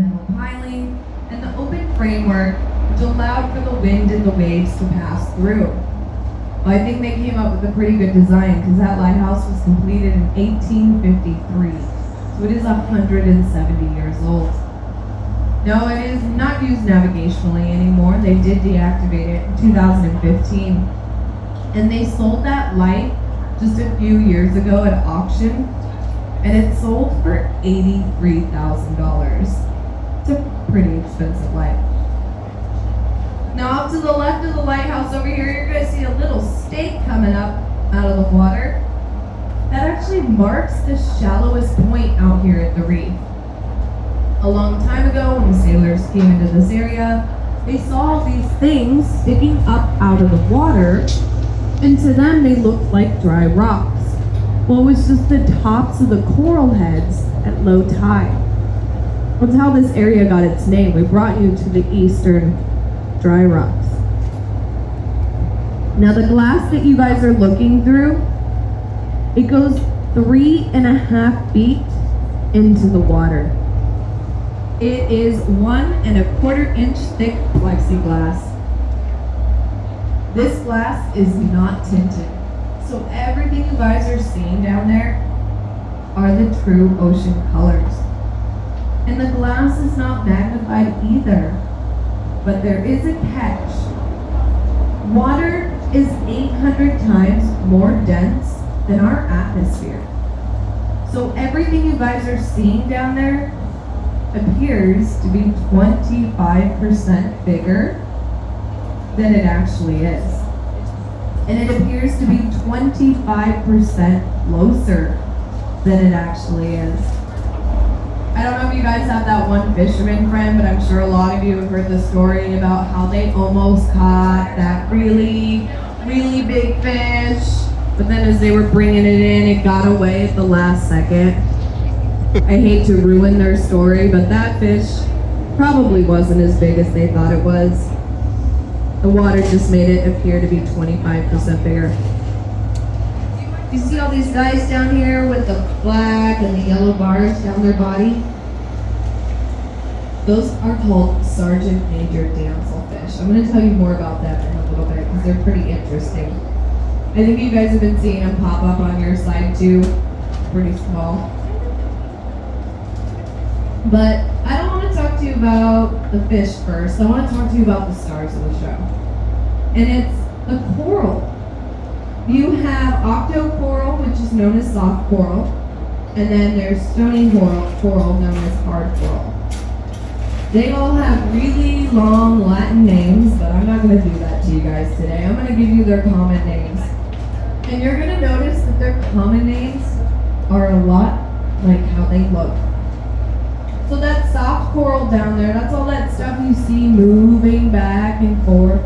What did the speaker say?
metal piling, and the open framework, which allowed for the wind and the waves to pass through. Well, I think they came up with a pretty good design because that lighthouse was completed in 1853, so it is 170 years old. No, it is not used navigationally anymore. They did deactivate it in 2015, and they sold that light just a few years ago at auction, and it sold for $83,000. It's a pretty expensive light. Now off to the left of the lighthouse over here, you're going to see a little stake coming up out of the water. That actually marks the shallowest point out here at the reef. A long time ago, when the sailors came into this area, they saw these things sticking up out of the water, and to them they looked like dry rocks. Well, it was just the tops of the coral heads at low tide. That's how this area got its name. We brought you to the eastern dry rocks. Now the glass that you guys are looking through, it goes 3.5 feet into the water. It is 1.25 inch thick plexiglass. This glass is not tinted. So everything you guys are seeing down there are the true ocean colors. And the glass is not magnified either. But there is a catch. Water is 800 times more dense than our atmosphere. So everything you guys are seeing down there appears to be 25% bigger than it actually is. And it appears to be 25% closer than it actually is. I don't know if you guys have that one fisherman friend, but I'm sure a lot of you have heard the story about how they almost caught that really, really big fish, but then as they were bringing it in, it got away at the last second. I hate to ruin their story, but that fish probably wasn't as big as they thought it was. The water just made it appear to be 25% bigger. You see all these guys down here with the black and the yellow bars down their body? Those are called Sergeant Major damselfish. I'm going to tell you more about them in a little bit because they're pretty interesting. I think you guys have been seeing them pop up on your side too. Pretty small. But I don't want to talk to you about the fish first. I want to talk to you about the stars of the show. And it's the coral. You have octocoral, which is known as soft coral, and then there's stony coral known as hard coral. They all have really long Latin names, but I'm not going to do that to you guys today. I'm going to give you their common names. And you're going to notice that their common names are a lot like how they look. So that soft coral down there, that's all that stuff you see moving back and forth.